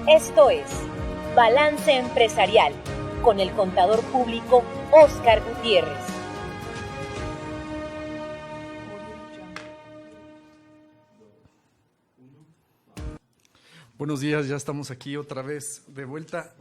Esto es Balance Empresarial con el contador público Óscar Gutiérrez. Buenos días, ya estamos aquí otra vez de vuelta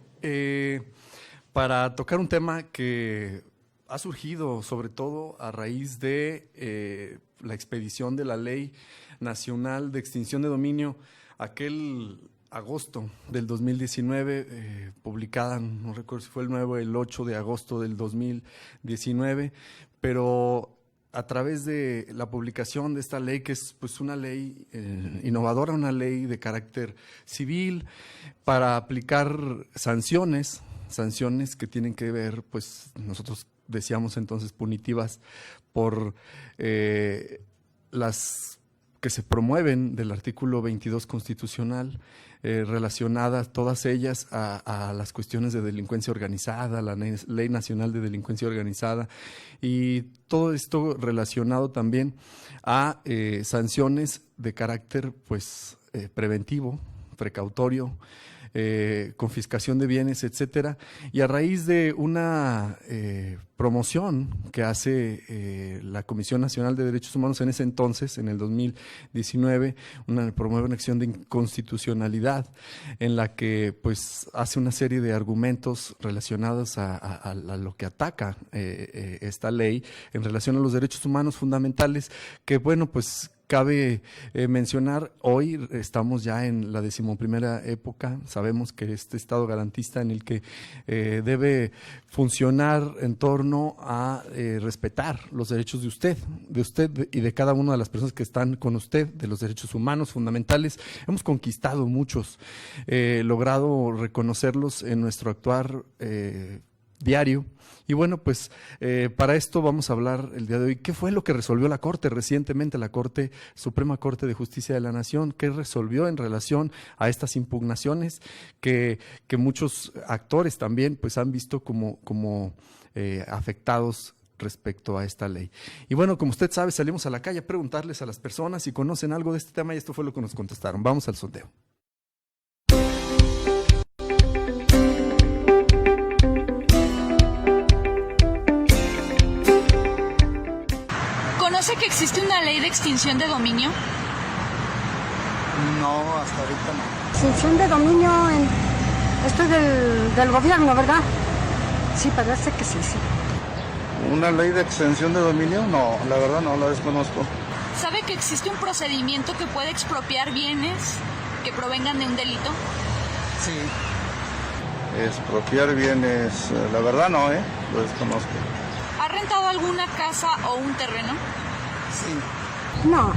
para tocar un tema que ha surgido sobre todo a raíz de la expedición de la Ley Nacional de Extinción de Dominio, aquel agosto del 2019, publicada, no recuerdo si fue el 8 de agosto del 2019, pero a través de la publicación de esta ley, que es pues una ley innovadora, una ley de carácter civil para aplicar sanciones que tienen que ver, pues nosotros decíamos entonces punitivas por las que se promueven del artículo 22 constitucional, relacionadas todas ellas a las cuestiones de delincuencia organizada, la Ley Nacional de Delincuencia Organizada, y todo esto relacionado también a sanciones de carácter pues preventivo, precautorio, confiscación de bienes, etcétera, y a raíz de una promoción que hace la Comisión Nacional de Derechos Humanos en ese entonces, en el 2019, promueve una acción de inconstitucionalidad en la que pues hace una serie de argumentos relacionados a lo que ataca esta ley en relación a los derechos humanos fundamentales, que bueno, pues cabe mencionar, hoy estamos ya en la 11ª época, sabemos que este Estado garantista en el que debe funcionar en torno a respetar los derechos de usted y de cada una de las personas que están con usted, de los derechos humanos fundamentales. Hemos conquistado muchos, logrado reconocerlos en nuestro actuar diario. Y bueno, pues para esto vamos a hablar el día de hoy. ¿Qué fue lo que resolvió la Corte recientemente, la Suprema Corte de Justicia de la Nación? ¿Qué resolvió en relación a estas impugnaciones que muchos actores también pues han visto como afectados respecto a esta ley? Y bueno, como usted sabe, salimos a la calle a preguntarles a las personas si conocen algo de este tema, y esto fue lo que nos contestaron. Vamos al sondeo. ¿Conoce que existe una ley de extinción de dominio? No, hasta ahorita no. Extinción de dominio, esto es del gobierno, ¿verdad? Sí, parece que sí. ¿Una ley de extensión de dominio? No, la verdad no, la desconozco. ¿Sabe que existe un procedimiento que puede expropiar bienes que provengan de un delito? Sí. Expropiar bienes, la verdad no, lo desconozco. ¿Ha rentado alguna casa o un terreno? Sí. No.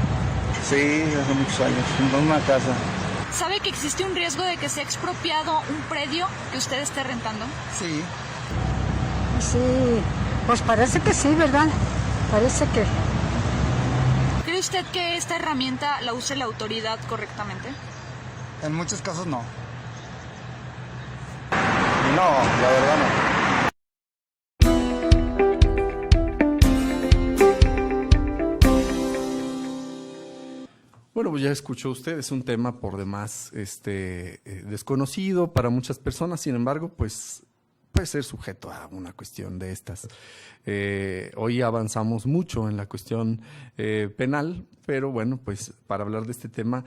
Sí, hace muchos años, en una casa. ¿Sabe que existe un riesgo de que sea expropiado un predio que usted esté rentando? Sí. Sí, pues parece que sí, ¿verdad? Parece que... ¿Cree usted que esta herramienta la use la autoridad correctamente? En muchos casos no. No, la verdad no. Bueno, pues ya escuchó usted, es un tema por demás desconocido para muchas personas, sin embargo, pues puede ser sujeto a una cuestión de estas. Hoy avanzamos mucho en la cuestión penal, pero bueno, pues para hablar de este tema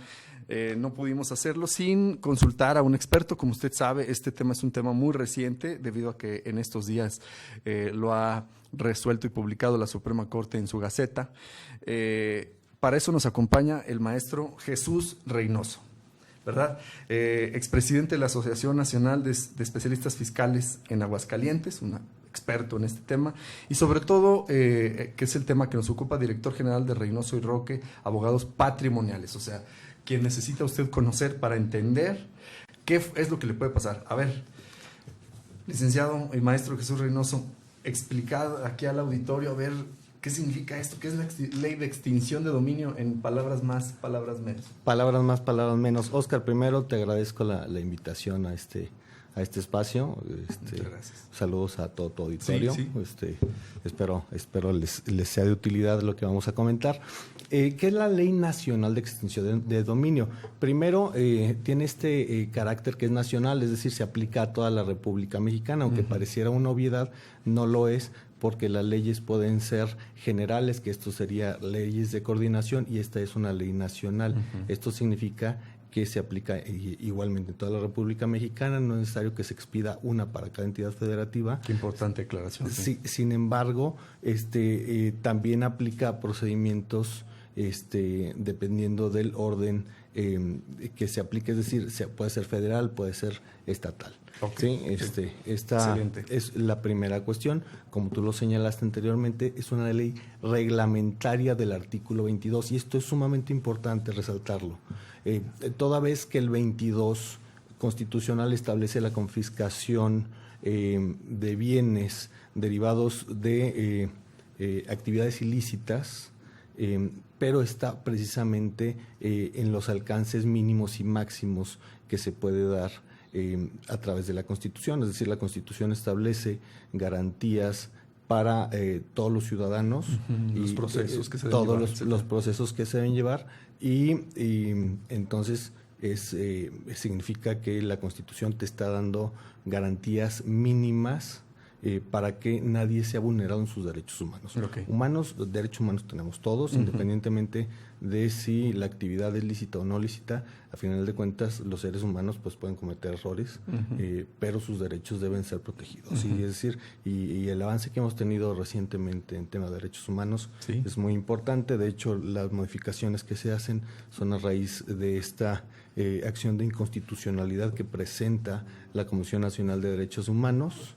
no pudimos hacerlo sin consultar a un experto. Como usted sabe, este tema es un tema muy reciente debido a que en estos días lo ha resuelto y publicado la Suprema Corte en su Gaceta. Para eso nos acompaña el maestro Jesús Reynoso, ¿verdad? Expresidente de la Asociación Nacional de Especialistas Fiscales en Aguascalientes, un experto en este tema, y sobre todo, que es el tema que nos ocupa, director general de Reynoso y Roque, abogados patrimoniales, o sea, quien necesita usted conocer para entender qué es lo que le puede pasar. A ver, licenciado y maestro Jesús Reynoso, explicad aquí al auditorio, a ver, ¿qué significa esto? ¿Qué es la ley de extinción de dominio en palabras más, palabras menos? Palabras más, palabras menos. Óscar, primero te agradezco la invitación a a este espacio. Muchas gracias. Saludos a todo tu auditorio. Sí. Espero les sea de utilidad lo que vamos a comentar. ¿Qué es la Ley Nacional de Extinción de Dominio? Primero, tiene este carácter que es nacional, es decir, se aplica a toda la República Mexicana, aunque pareciera una obviedad, no lo es, porque las leyes pueden ser generales, que esto sería leyes de coordinación, y esta es una ley nacional. Esto significa que se aplica igualmente en toda la República Mexicana, no es necesario que se expida una para cada entidad federativa. Qué importante aclaración. Sí, sin embargo, también aplica procedimientos dependiendo del orden que se aplique, es decir, puede ser federal, puede ser estatal. Okay. Sí, esta es la primera cuestión. Como tú lo señalaste anteriormente, es una ley reglamentaria del artículo 22 y esto es sumamente importante resaltarlo. Toda vez que el 22 constitucional establece la confiscación de bienes derivados de actividades ilícitas, pero está precisamente en los alcances mínimos y máximos que se puede dar a través de la Constitución. Es decir, la Constitución establece garantías para todos los ciudadanos y los procesos que se deben todos llevar, los procesos que se deben llevar y entonces significa que la Constitución te está dando garantías mínimas para que nadie sea vulnerado en sus derechos humanos. Okay. Derechos humanos tenemos todos, independientemente de si la actividad es lícita o no lícita. A final de cuentas, los seres humanos pues pueden cometer errores, pero sus derechos deben ser protegidos. Y es decir, y el avance que hemos tenido recientemente en tema de derechos humanos es muy importante. De hecho, las modificaciones que se hacen son a raíz de esta acción de inconstitucionalidad que presenta la Comisión Nacional de Derechos Humanos.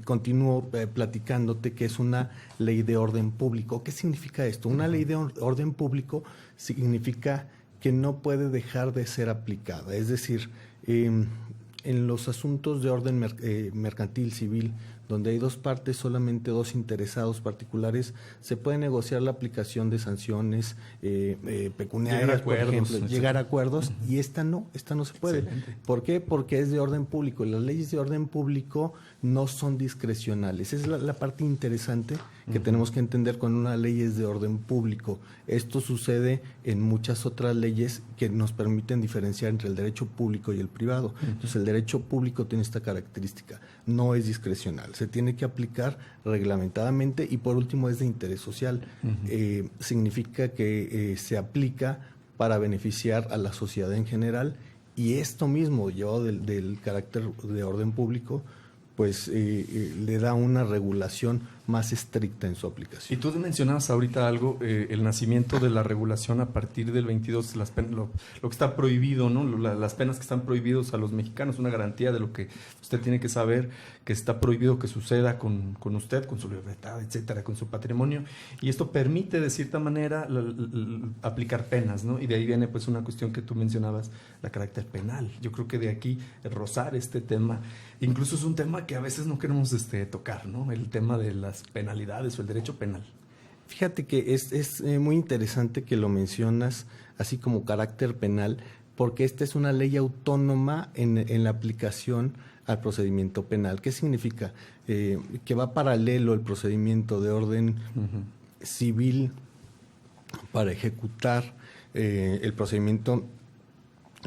Continúo platicándote que es una ley de orden público. ¿Qué significa esto? Una ley de orden público significa que no puede dejar de ser aplicada. Es decir, en los asuntos de orden mercantil, civil, donde hay dos partes, solamente dos interesados particulares, se puede negociar la aplicación de sanciones pecuniarias, por ejemplo, llegar a acuerdos, y esta no se puede. Excelente. ¿Por qué? Porque es de orden público. Las leyes de orden público no son discrecionales. Esa es la parte interesante que tenemos que entender cuando una ley es de orden público. Esto sucede en muchas otras leyes que nos permiten diferenciar entre el derecho público y el privado. Entonces, el derecho público tiene esta característica, no es discrecional, se tiene que aplicar reglamentadamente y por último es de interés social. Significa que se aplica para beneficiar a la sociedad en general y esto mismo, llevado del carácter de orden público, pues le da una regulación más estricta en su aplicación. Y tú mencionabas ahorita algo, el nacimiento de la regulación a partir del 22, lo que está prohibido, ¿no? Las penas que están prohibidos a los mexicanos, una garantía de lo que usted tiene que saber, que está prohibido que suceda con usted, con su libertad, etcétera, con su patrimonio, y esto permite de cierta manera aplicar penas, ¿no? Y de ahí viene pues una cuestión que tú mencionabas, la carácter penal. Yo creo que de aquí rozar este tema, incluso es un tema que a veces no queremos tocar, ¿no? El tema de las penalidades o el derecho penal. Fíjate que es muy interesante que lo mencionas así como carácter penal, porque esta es una ley autónoma en la aplicación al procedimiento penal. ¿Qué significa? Que va paralelo el procedimiento de orden civil para ejecutar el procedimiento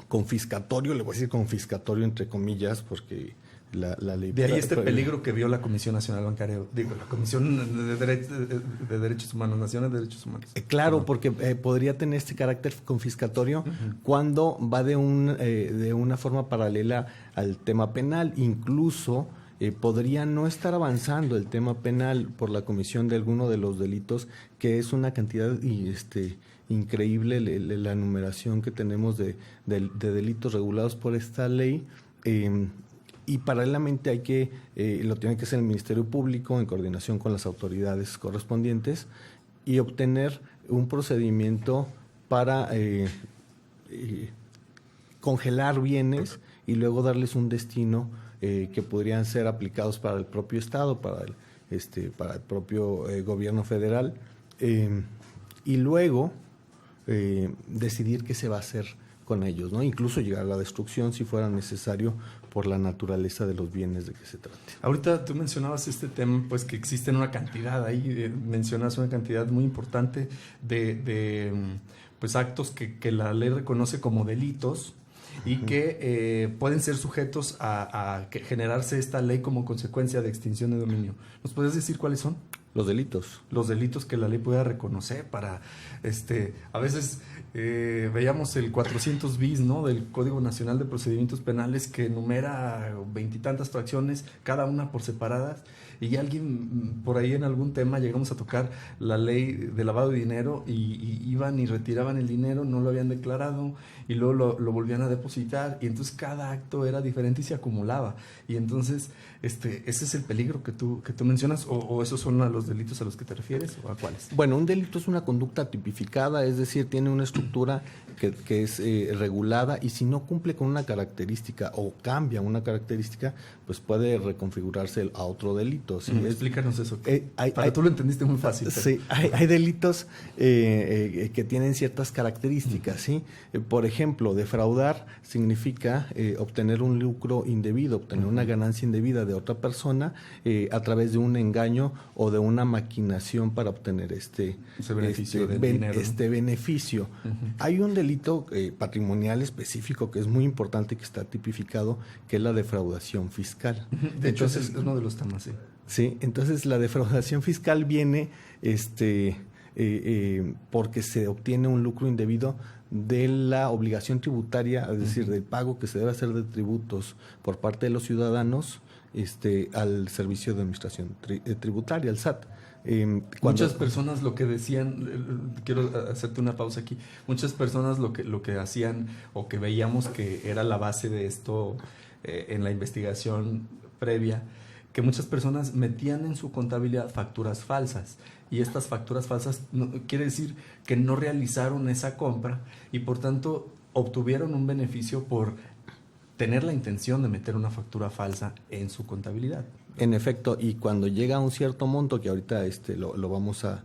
confiscatorio, le voy a decir confiscatorio entre comillas, porque la ley... De ahí peligro que vio la Comisión Nacional Bancaria, la Comisión de Derechos Humanos, Nacional de Derechos Humanos. Claro, porque podría tener este carácter confiscatorio cuando va de una forma paralela al tema penal. Incluso podría no estar avanzando el tema penal por la comisión de alguno de los delitos, que es una cantidad increíble la numeración que tenemos de delitos regulados por esta ley. Y paralelamente lo tiene que hacer el Ministerio Público en coordinación con las autoridades correspondientes y obtener un procedimiento para congelar bienes y luego darles un destino que podrían ser aplicados para el propio Estado, para el propio gobierno federal, y luego decidir qué se va a hacer con ellos, ¿no? Incluso llegar a la destrucción si fuera necesario por la naturaleza de los bienes de que se trate. Ahorita tú mencionabas este tema, pues que existen una cantidad, ahí mencionas una cantidad muy importante de pues actos que la ley reconoce como delitos y que pueden ser sujetos a generarse esta ley como consecuencia de extinción de dominio. ¿Nos puedes decir cuáles son? Los delitos. Los delitos que la ley pueda reconocer para, a veces veíamos el 400 bis, ¿no?, del Código Nacional de Procedimientos Penales, que enumera 20 y tantas fracciones, cada una por separadas, y alguien por ahí en algún tema llegamos a tocar la ley de lavado de dinero y iban y retiraban el dinero, no lo habían declarado y luego lo volvían a depositar, y entonces cada acto era diferente y se acumulaba, y entonces ese es el peligro que tú mencionas, o esos son los delitos a los que te refieres, o a cuáles. Bueno, un delito es una conducta tipificada, es decir, tiene una estructura que es regulada, y si no cumple con una característica o cambia una característica, pues puede reconfigurarse a otro delito. ¿Sí? Explícanos eso. Tú lo entendiste muy fácil. Pero... Sí, hay delitos que tienen ciertas características. ¿Sí? Por ejemplo, defraudar significa obtener un lucro indebido, obtener una ganancia indebida de otra persona a través de un engaño o de una maquinación para obtener ese beneficio. Beneficio. Hay un delito patrimonial específico que es muy importante, que está tipificado, que es la defraudación fiscal. De hecho, ese es uno de los temas, sí. Sí, entonces la defraudación fiscal viene porque se obtiene un lucro indebido de la obligación tributaria, es decir, del pago que se debe hacer de tributos por parte de los ciudadanos al Servicio de Administración Tributaria, al SAT. Muchas personas lo que decían, quiero hacerte una pausa aquí, muchas personas lo que hacían o que veíamos que era la base de esto en la investigación previa, que muchas personas metían en su contabilidad facturas falsas, y estas facturas falsas quiere decir que no realizaron esa compra y por tanto obtuvieron un beneficio por tener la intención de meter una factura falsa en su contabilidad. En efecto, y cuando llega a un cierto monto, que ahorita lo vamos a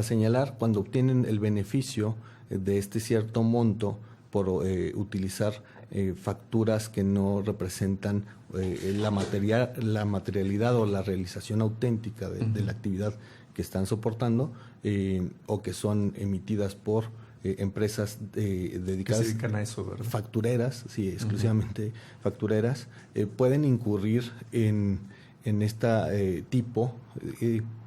señalar, cuando obtienen el beneficio de este cierto monto por utilizar facturas que no representan la materialidad o la realización auténtica de la actividad que están soportando, o que son emitidas por empresas dedicadas, que se dedican a eso, ¿verdad? Factureras, sí, exclusivamente factureras, pueden incurrir en este tipo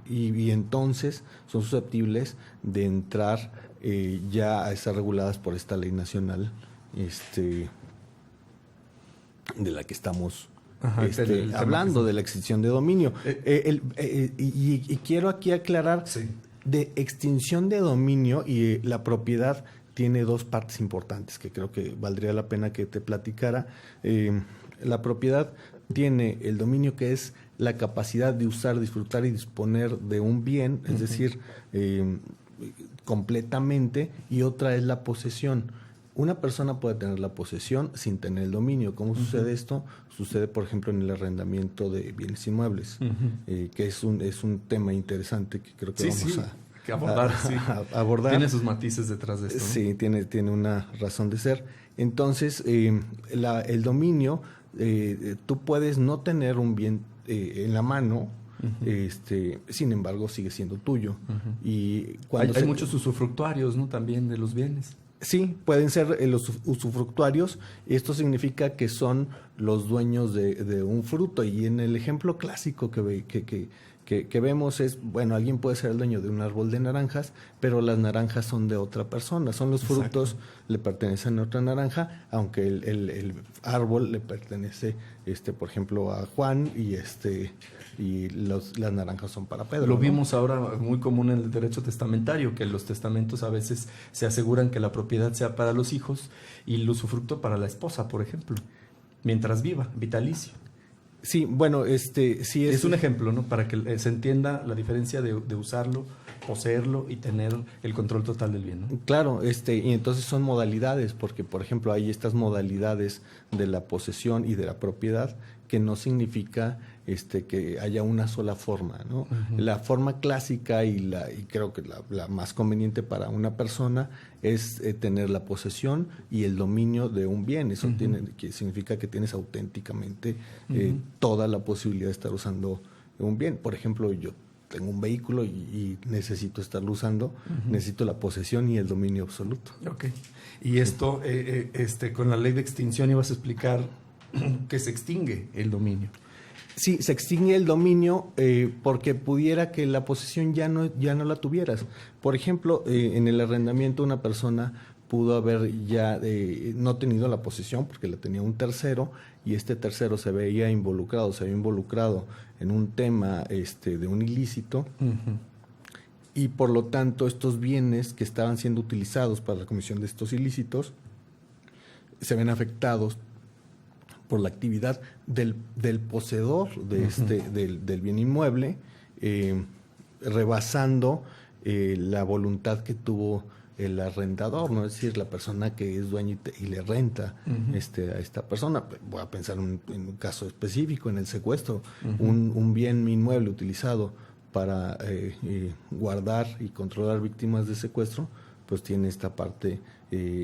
y entonces son susceptibles de entrar ya a estar reguladas por esta ley nacional de la que estamos hablando, de la extinción de dominio. Y quiero aquí aclarar, sí, de extinción de dominio y la propiedad tiene dos partes importantes que creo que valdría la pena que te platicara. La propiedad tiene el dominio, que es la capacidad de usar, disfrutar y disponer de un bien, es decir, completamente, y otra es la posesión. Una persona puede tener la posesión sin tener el dominio. ¿Cómo sucede esto? Sucede, por ejemplo, en el arrendamiento de bienes inmuebles, que es un tema interesante que creo que vamos a abordar. A abordar. Tiene sus matices detrás de esto, ¿no? Sí, tiene una razón de ser. Entonces, el dominio, tú puedes no tener un bien en la mano, sin embargo, sigue siendo tuyo. Y cuando hay muchos usufructuarios, ¿no?, también de los bienes. Sí, pueden ser los usufructuarios. Esto significa que son los dueños de un fruto. Y en el ejemplo clásico que vemos es, bueno, alguien puede ser el dueño de un árbol de naranjas, pero las naranjas son de otra persona. Son los frutos, exacto, le pertenecen a otra naranja, aunque el árbol le pertenece, por ejemplo, a Juan, y las naranjas son para Pedro. Lo vimos ahora muy común en el derecho testamentario, que los testamentos a veces se aseguran que la propiedad sea para los hijos y el usufructo para la esposa, por ejemplo, mientras viva, vitalicio. Sí, bueno, sí es un ejemplo, ¿no?, para que se entienda la diferencia de usarlo, poseerlo y tener el control total del bien, ¿no? Claro, y entonces son modalidades, porque, por ejemplo, hay estas modalidades de la posesión y de la propiedad, que no significa que haya una sola forma, ¿no? La forma clásica y creo que la más conveniente para una persona es tener la posesión y el dominio de un bien. Eso que significa que tienes auténticamente toda la posibilidad de estar usando un bien. Por ejemplo, yo tengo un vehículo y necesito estarlo usando, necesito la posesión y el dominio absoluto. Ok. Y esto, con la ley de extinción ibas a explicar que se extingue el dominio. Sí, se extingue el dominio porque pudiera que la posesión ya no la tuvieras. Por ejemplo, en el arrendamiento una persona pudo haber ya no tenido la posesión porque la tenía un tercero y este tercero se había involucrado en un tema de un ilícito y por lo tanto estos bienes que estaban siendo utilizados para la comisión de estos ilícitos se ven afectados por la actividad del poseedor del bien inmueble, rebasando la voluntad que tuvo el arrendador, ¿no? Es decir, la persona que es dueño y le renta a esta persona. Voy a pensar en un caso específico, en el secuestro. Un bien inmueble utilizado para guardar y controlar víctimas de secuestro, pues tiene esta parte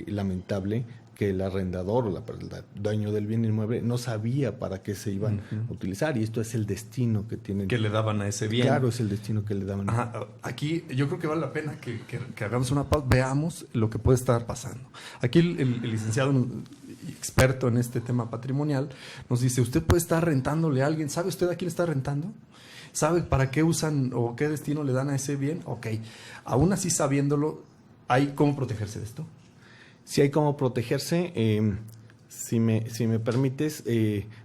lamentable que el arrendador o el dueño del bien inmueble no sabía para qué se iban a utilizar, y esto es el destino que tienen. Que le daban a ese bien. Claro, es el destino que le daban. Ajá. Aquí yo creo que vale la pena que hagamos una pausa, veamos lo que puede estar pasando. Aquí el licenciado experto en este tema patrimonial nos dice, usted puede estar rentándole a alguien, ¿sabe usted a quién está rentando? ¿Sabe para qué usan o qué destino le dan a ese bien? Ok, aún así sabiéndolo, ¿hay cómo protegerse de esto? Si hay cómo protegerse, si me permites,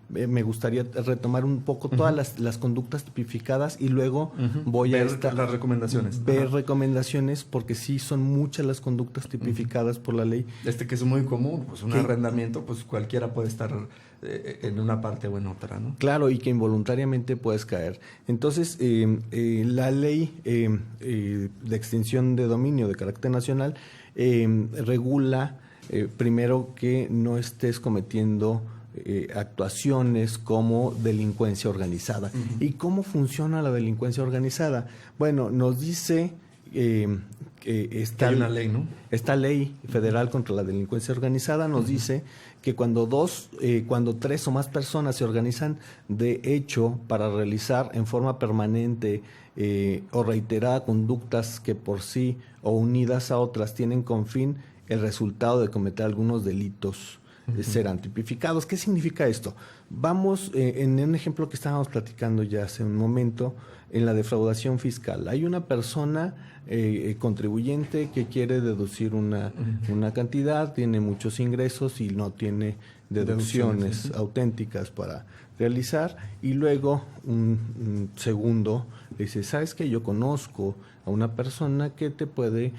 me gustaría retomar un poco todas las conductas tipificadas y luego voy a las recomendaciones. Ver recomendaciones, porque sí son muchas las conductas tipificadas por la ley. Que es muy común, pues un arrendamiento, pues cualquiera puede estar en una parte o en otra, ¿no? Claro, y que involuntariamente puedes caer. Entonces, la ley de extinción de dominio de carácter nacional regula primero que no estés cometiendo actuaciones como delincuencia organizada. ¿Y cómo funciona la delincuencia organizada? Bueno, nos dice que hay una ley, ¿no? Esta ley federal contra la delincuencia organizada nos dice que cuando tres o más personas se organizan de hecho para realizar en forma permanente o reiterada conductas que por sí o unidas a otras tienen con fin el resultado de cometer algunos delitos, serán tipificados. ¿Qué significa esto? Vamos en un ejemplo que estábamos platicando ya hace un momento, en la defraudación fiscal. Hay una persona contribuyente que quiere deducir una cantidad, tiene muchos ingresos y no tiene deducciones auténticas para realizar, y luego un segundo le dice, ¿sabes qué? Yo conozco a una persona que te puede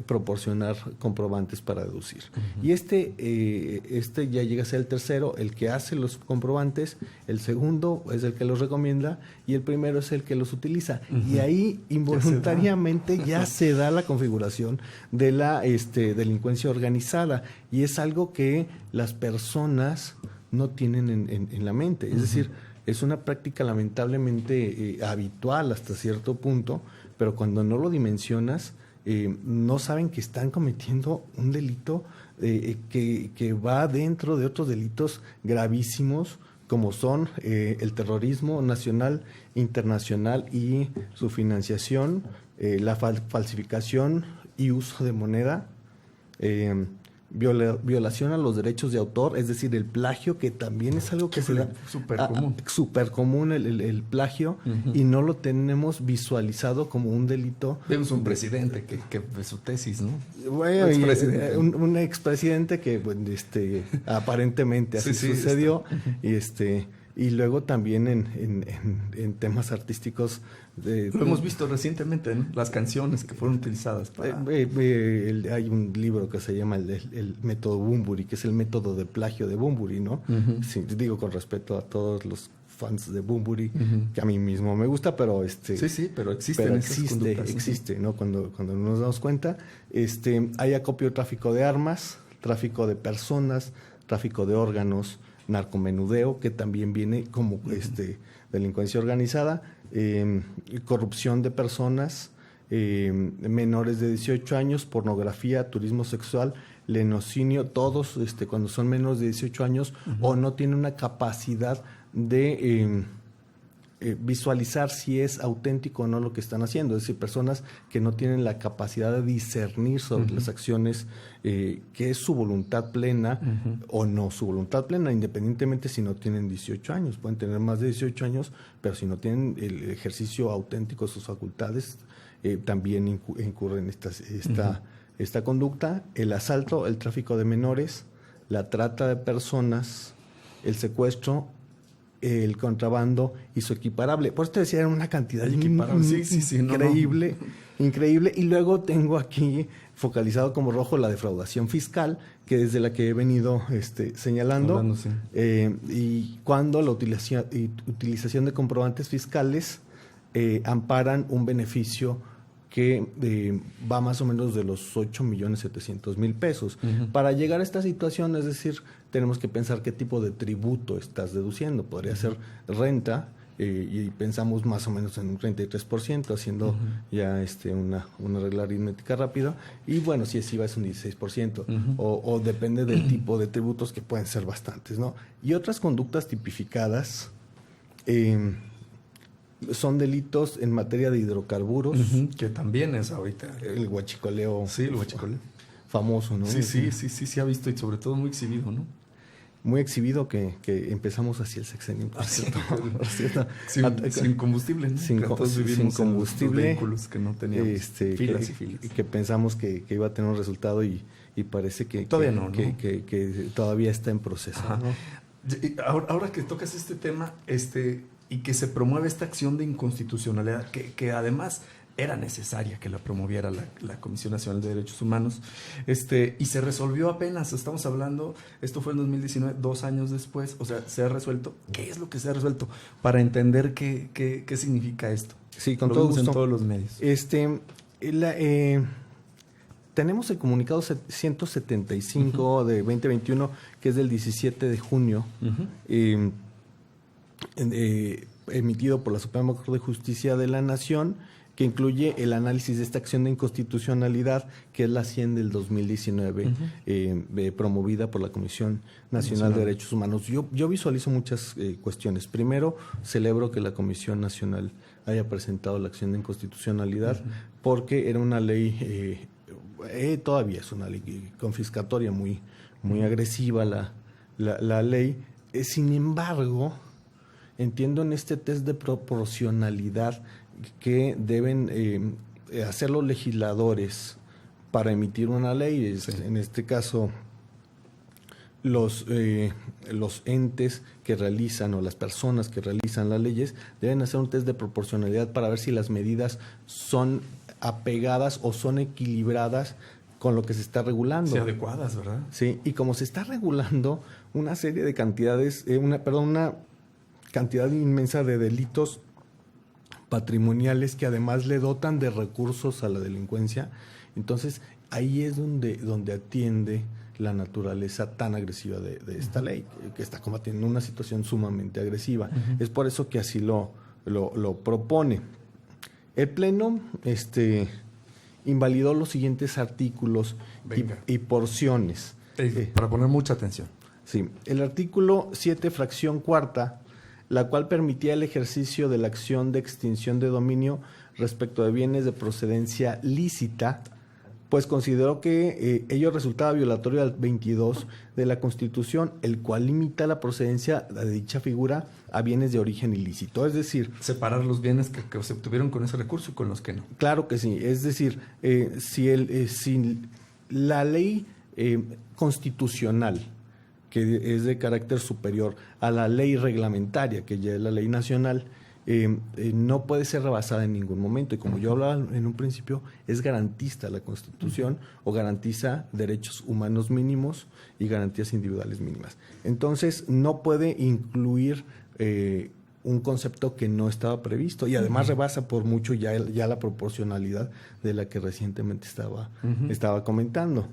proporcionar comprobantes para deducir. Y este ya llega a ser el tercero, el que hace los comprobantes, el segundo es el que los recomienda y el primero es el que los utiliza. Y ahí involuntariamente ya se da la configuración de la delincuencia organizada, y es algo que las personas no tienen en la mente. Es decir, es una práctica lamentablemente habitual hasta cierto punto, pero cuando no lo dimensionas, no saben que están cometiendo un delito que va dentro de otros delitos gravísimos, como son el terrorismo nacional, internacional y su financiación, la falsificación y uso de moneda, violación a los derechos de autor, es decir, el plagio, que también es algo que se da súper común el plagio, y no lo tenemos visualizado como un delito. Vemos un presidente que su tesis, ¿no? Bueno, un expresidente que aparentemente así sucedió, y luego también en temas artísticos. Lo hemos visto recientemente, ¿no? Las canciones que fueron utilizadas para... hay un libro que se llama el método Bunbury, que es el método de plagio de Bunbury, ¿no? Sí, digo con respeto a todos los fans de Bunbury, que a mí mismo me gusta, pero pero existe, existe, ¿no? Cuando nos damos cuenta, hay acopio, tráfico de armas, tráfico de personas, tráfico de órganos, narcomenudeo, que también viene como delincuencia organizada, corrupción de personas, menores de 18 años, pornografía, turismo sexual, lenocinio, todos cuando son menores de 18 años o no tienen una capacidad de visualizar si es auténtico o no lo que están haciendo, es decir, personas que no tienen la capacidad de discernir sobre las acciones, que es su voluntad plena o no su voluntad plena, independientemente si no tienen 18 años, pueden tener más de 18 años, pero si no tienen el ejercicio auténtico de sus facultades, también incurren esta conducta, el asalto, el tráfico de menores, la trata de personas, el secuestro, el contrabando y su equiparable. Por eso te decía, era una cantidad increíble, increíble. Y luego tengo aquí focalizado como rojo la defraudación fiscal, que es de la que he venido señalando. Y cuando la utilización de comprobantes fiscales amparan un beneficio que va más o menos de los 8.700.000 pesos. Para llegar a esta situación, es decir, tenemos que pensar qué tipo de tributo estás deduciendo. Podría ser renta, y pensamos más o menos en un 33%, haciendo ya una regla aritmética rápida. Y bueno, si es IVA es un 16%, o depende del tipo de tributos, que pueden ser bastantes, ¿no? Y otras conductas tipificadas son delitos en materia de hidrocarburos. Que también es ahorita. El huachicoleo. Sí, el huachicoleo. Famoso, ¿no? Sí ha visto, y sobre todo muy exhibido, ¿no? Muy exhibido, que empezamos así el sexenio. Sin combustible, ¿no? Sin combustible. Vehículos que no teníamos filas y filas. Que pensamos que iba a tener un resultado y parece que todavía que todavía está en proceso, ¿no? Ahora que tocas este tema, y que se promueve esta acción de inconstitucionalidad, que además era necesaria que la promoviera la Comisión Nacional de Derechos Humanos, y se resolvió apenas, estamos hablando, esto fue en 2019, 2 años después, o sea, se ha resuelto. ¿Qué es lo que se ha resuelto? Para entender qué significa esto. Sí, con todo gusto. En todos los medios. Tenemos el comunicado 175 de 2021, que es del 17 de junio, emitido por la Suprema Corte de Justicia de la Nación, que incluye el análisis de esta acción de inconstitucionalidad, que es la 100 del 2019, promovida por la Comisión Nacional de Derechos Humanos. Yo visualizo muchas cuestiones. Primero, celebro que la Comisión Nacional haya presentado la acción de inconstitucionalidad, porque era una ley, todavía es una ley confiscatoria, muy agresiva la ley. Sin embargo, entiendo en este test de proporcionalidad que deben hacer los legisladores para emitir una ley. En este caso, los entes que realizan, o las personas que realizan las leyes, deben hacer un test de proporcionalidad para ver si las medidas son apegadas o son equilibradas con lo que se está regulando. Sí, adecuadas, ¿verdad? Sí, y como se está regulando una serie de cantidades, una cantidad inmensa de delitos patrimoniales que además le dotan de recursos a la delincuencia, entonces ahí es donde atiende la naturaleza tan agresiva de esta ley, que está combatiendo una situación sumamente agresiva. Es por eso que así lo propone. El Pleno invalidó los siguientes artículos y porciones. Para poner mucha atención. Sí, el artículo 7, fracción cuarta, la cual permitía el ejercicio de la acción de extinción de dominio respecto de bienes de procedencia lícita, pues consideró que ello resultaba violatorio al 22 de la Constitución, el cual limita la procedencia de dicha figura a bienes de origen ilícito. Es decir, separar los bienes que se obtuvieron con ese recurso y con los que no. Claro que sí. Es decir, si la ley constitucional, que es de carácter superior a la ley reglamentaria, que ya es la ley nacional, no puede ser rebasada en ningún momento. Y como yo hablaba en un principio, es garantista la Constitución, o garantiza derechos humanos mínimos y garantías individuales mínimas. Entonces, no puede incluir un concepto que no estaba previsto, y además rebasa por mucho ya la proporcionalidad de la que recientemente estaba comentando.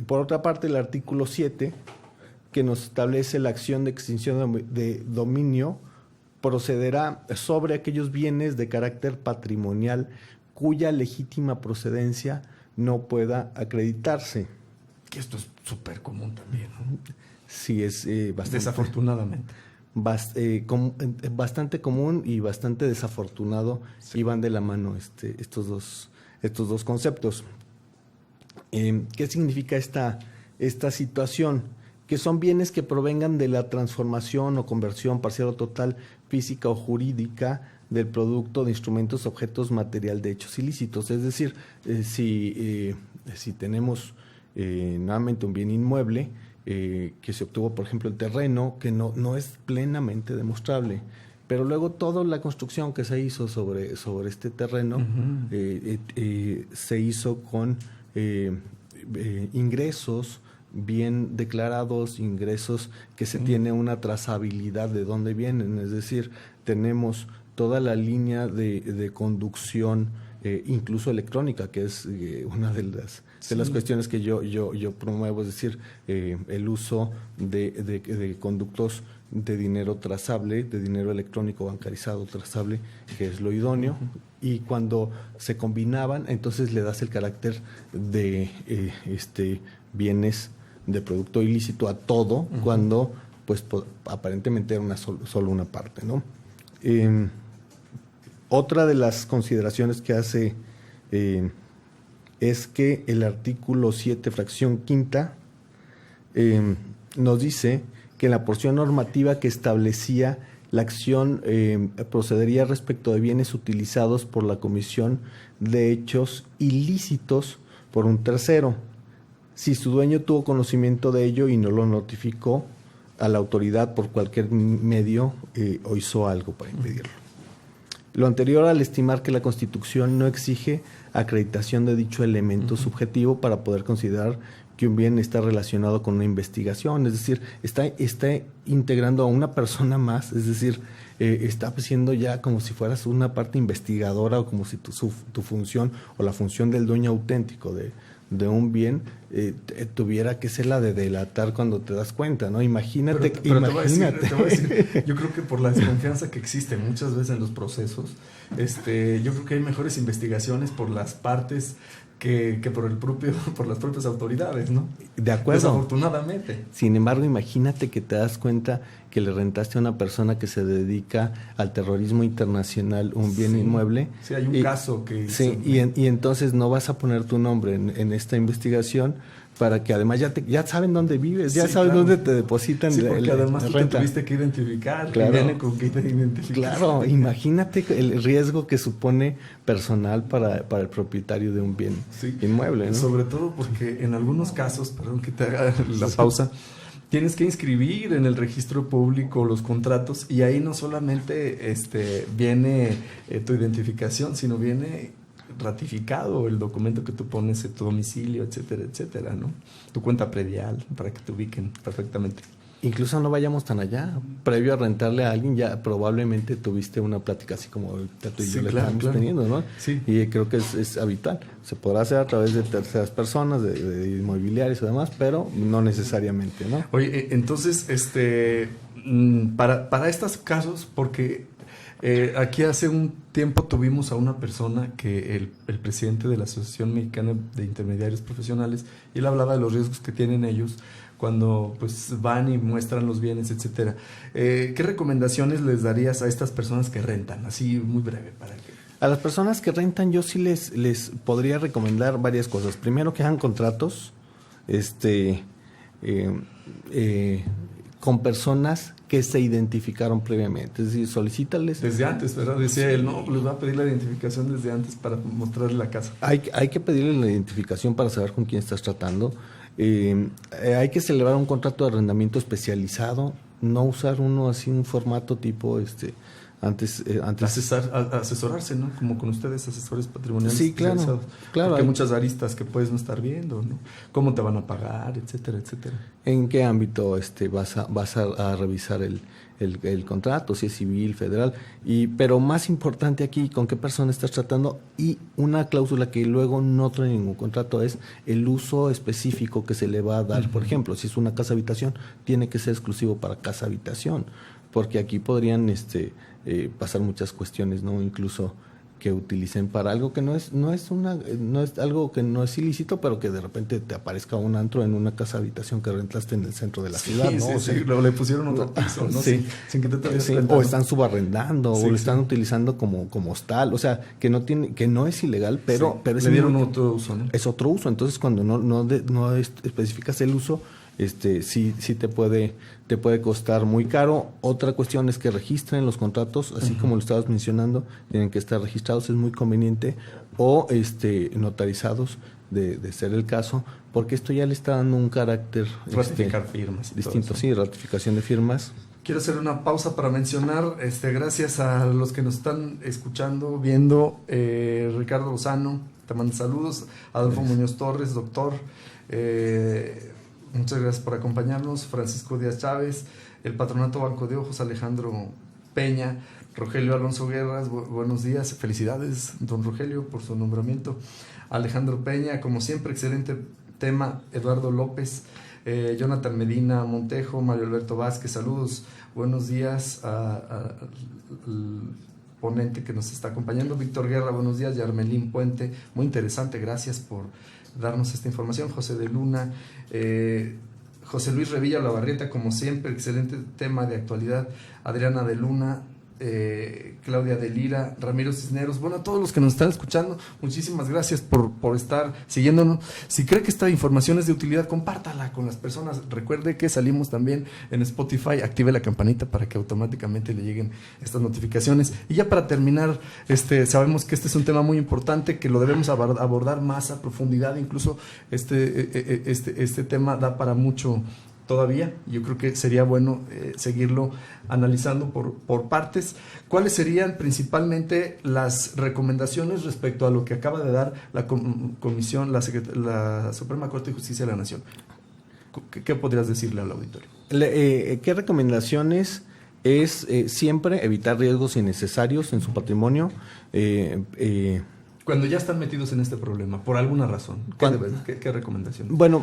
Por otra parte, el artículo 7 que nos establece la acción de extinción de dominio procederá sobre aquellos bienes de carácter patrimonial cuya legítima procedencia no pueda acreditarse. Que esto es súper común también, ¿no? Sí, es bastante... Desafortunadamente. Bastante común y bastante desafortunado, Sí. y van de la mano estos dos conceptos. ¿Qué significa esta situación? Que son bienes que provengan de la transformación o conversión parcial o total, física o jurídica, del producto de instrumentos, objetos, material de hechos ilícitos. Es decir, si tenemos nuevamente un bien inmueble, que se obtuvo, por ejemplo, el terreno, que no es plenamente demostrable, pero luego toda la construcción que se hizo sobre este terreno se hizo con ingresos bien declarados, ingresos que se tiene una trazabilidad de dónde vienen, es decir, tenemos toda la línea de conducción, incluso electrónica, que es una de las cuestiones que yo promuevo, es decir, el uso de conductos de dinero trazable, de dinero electrónico bancarizado trazable, que es lo idóneo, y cuando se combinaban, entonces le das el carácter de bienes de producto ilícito a todo, cuando pues aparentemente era solo una parte, ¿no? Otra de las consideraciones que hace es que el artículo 7, fracción quinta, nos dice que la porción normativa que establecía la acción procedería respecto de bienes utilizados por la comisión de hechos ilícitos por un tercero, si su dueño tuvo conocimiento de ello y no lo notificó a la autoridad por cualquier medio o hizo algo para impedirlo. Lo anterior al estimar que la Constitución no exige acreditación de dicho elemento subjetivo para poder considerar que un bien está relacionado con una investigación, es decir, está integrando a una persona más, es decir, está siendo ya como si fueras una parte investigadora, o como si tu función o la función del dueño auténtico de un bien tuviera que ser la de delatar cuando te das cuenta, ¿no? Imagínate. Pero te voy a decir, yo creo que por la desconfianza que existe muchas veces en los procesos, yo creo que hay mejores investigaciones por las partes que por las propias autoridades, ¿no? De acuerdo. Desafortunadamente. Sin embargo, imagínate que te das cuenta que le rentaste a una persona que se dedica al terrorismo internacional un bien inmueble. Sí, hay un caso que... Sí, y entonces no vas a poner tu nombre en esta investigación, para que además ya saben dónde vives, ya saben dónde te depositan sí, porque además la tú renta. Te tuviste que identificar, claro. Viene con que te identificas. Claro, imagínate el riesgo que supone personal para el propietario de un bien inmueble, ¿no? Sobre todo porque en algunos casos, perdón que te haga la pausa, tienes que inscribir en el registro público los contratos, y ahí no solamente viene tu identificación, sino viene ratificado el documento que tú pones en tu domicilio, etcétera, etcétera, ¿no? Tu cuenta predial, para que te ubiquen perfectamente. Incluso no vayamos tan allá. Previo a rentarle a alguien, ya probablemente tuviste una plática así como tú y yo le estamos teniendo, ¿no? Sí. Y creo que es habitual. Se podrá hacer a través de terceras personas, de inmobiliarios y demás, pero no necesariamente, ¿no? Oye, entonces, para estos casos, porque aquí hace un tiempo tuvimos a una persona que el presidente de la Asociación Mexicana de Intermediarios Profesionales, y él hablaba de los riesgos que tienen ellos cuando pues van y muestran los bienes, etcétera. ¿Qué recomendaciones les darías a estas personas que rentan? Así muy breve para que... A las personas que rentan yo sí les podría recomendar varias cosas. Primero, que hagan contratos con personas que se identificaron previamente, es decir, solicítales... Desde antes, ¿verdad? Decía él, no, les va a pedir la identificación desde antes para mostrarle la casa. Hay que pedirle la identificación para saber con quién estás tratando. Hay que celebrar un contrato de arrendamiento especializado, no usar uno así, un formato tipo antes asesorarse, ¿no? Como con ustedes, asesores patrimoniales. Sí, claro. Porque hay muchas aristas que puedes no estar viendo, ¿no? Cómo te van a pagar, etcétera, etcétera. ¿En qué ámbito vas a revisar el contrato, si es civil, federal, pero más importante aquí, con qué persona estás tratando, y una cláusula que luego no trae ningún contrato es el uso específico que se le va a dar. Por ejemplo, si es una casa habitación, tiene que ser exclusivo para casa habitación, porque aquí podrían pasar muchas cuestiones, ¿no? Incluso que utilicen para algo que no es algo que no es ilícito, pero que de repente te aparezca un antro en una casa habitación que rentaste en el centro de la ciudad, ¿no? Sí, o sea, le pusieron otro piso, ¿no? Sí. Sin que te Sí, cuenta, o ¿no? están subarrendando, Sí, o lo están sí. utilizando como hostal, o sea, que no es ilegal, pero es le dieron otro uso, ¿no? es otro uso. Entonces, cuando no especificas el uso, sí te puede costar muy caro. Otra cuestión es que registren los contratos, así como lo estabas mencionando, tienen que estar registrados, es muy conveniente, o notarizados de ser el caso, porque esto ya le está dando un carácter Ratificar firmas y todo distinto, eso. sí, ratificación de firmas. Quiero hacer una pausa para mencionar, gracias a los que nos están escuchando, viendo, Ricardo Lozano, te mando saludos, Adolfo Muñoz Torres, doctor, muchas gracias por acompañarnos, Francisco Díaz Chávez, el Patronato Banco de Ojos, Alejandro Peña, Rogelio Alonso Guerras, buenos días, felicidades, don Rogelio, por su nombramiento, Alejandro Peña, como siempre, excelente tema, Eduardo López, Jonathan Medina Montejo, Mario Alberto Vázquez, saludos, buenos días al ponente que nos está acompañando, Víctor Guerra, buenos días, Yarmelín Puente, muy interesante, gracias por darnos esta información, José de Luna, José Luis Revilla Olavarrieta, como siempre, excelente tema de actualidad, Adriana de Luna, Claudia de Lira, Ramiro Cisneros, bueno, a todos los que nos están escuchando, muchísimas gracias por estar siguiéndonos. Si cree que esta información es de utilidad, compártala con las personas. Recuerde que salimos también en Spotify, active la campanita para que automáticamente le lleguen estas notificaciones. Y ya para terminar, sabemos que este es un tema muy importante, que lo debemos abordar más a profundidad, incluso este tema da para mucho todavía. Yo creo que sería bueno seguirlo analizando por partes. ¿Cuáles serían principalmente las recomendaciones respecto a lo que acaba de dar la comisión, la Suprema Corte de Justicia de la Nación? ¿Qué podrías decirle al auditorio? ¿Qué recomendaciones? Es siempre evitar riesgos innecesarios en su patrimonio. Cuando ya están metidos en este problema, por alguna razón, ¿qué recomendación? Bueno,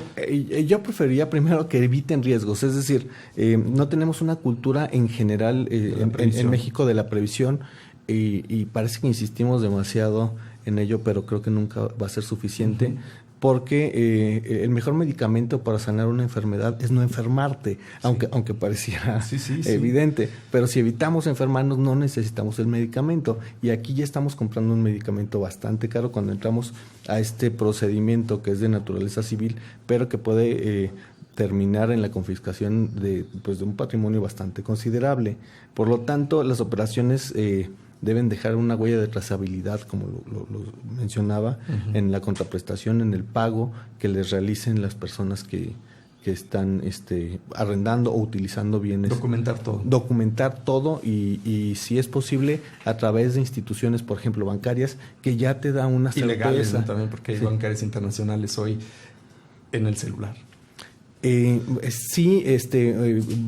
yo preferiría primero que eviten riesgos, es decir, no tenemos una cultura en general en México de la previsión y parece que insistimos demasiado en ello, pero creo que nunca va a ser suficiente. Porque el mejor medicamento para sanar una enfermedad es no enfermarte, aunque pareciera evidente. Pero si evitamos enfermarnos, no necesitamos el medicamento. Y aquí ya estamos comprando un medicamento bastante caro cuando entramos a este procedimiento que es de naturaleza civil, pero que puede terminar en la confiscación de un patrimonio bastante considerable. Por lo tanto, las operaciones deben dejar una huella de trazabilidad, como lo mencionaba, en la contraprestación, en el pago que les realicen las personas que están arrendando o utilizando bienes. Documentar todo y si es posible, a través de instituciones, por ejemplo, bancarias, que ya te da una certeza. Ilegales, ¿no? También, porque hay bancarias internacionales hoy en el celular.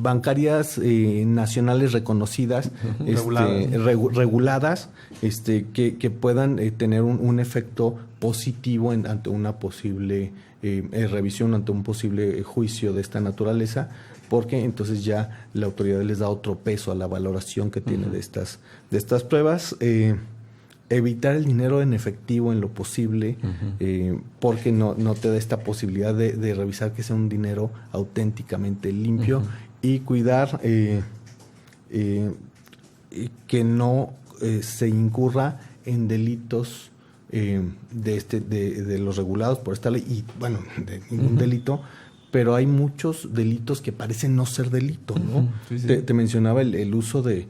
Bancarias nacionales reconocidas, reguladas, que puedan tener un efecto positivo ante una posible revisión, ante un posible juicio de esta naturaleza, porque entonces ya la autoridad les da otro peso a la valoración que tiene de estas pruebas. Evitar el dinero en efectivo en lo posible, porque no te da esta posibilidad de revisar que sea un dinero auténticamente limpio, y cuidar que no se incurra en delitos de los regulados por esta ley, y bueno, de ningún delito, pero hay muchos delitos que parecen no ser delito, ¿no? Te mencionaba el uso de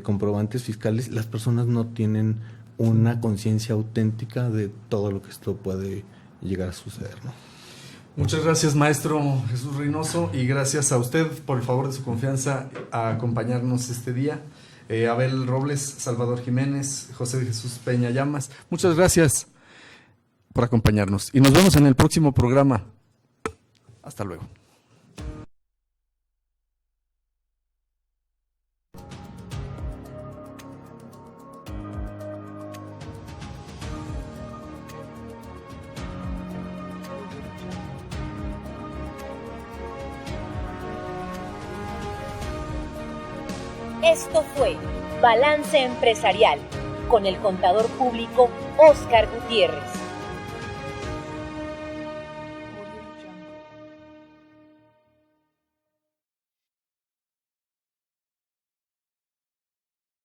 comprobantes fiscales. Las personas no tienen una conciencia auténtica de todo lo que esto puede llegar a suceder, ¿no? Muchas gracias, maestro Jesús Reynoso, y gracias a usted por el favor de su confianza a acompañarnos este día. Abel Robles, Salvador Jiménez, José Jesús Peña Llamas, muchas gracias por acompañarnos y nos vemos en el próximo programa. Hasta luego. Esto fue Balance Empresarial con el contador público Óscar Gutiérrez.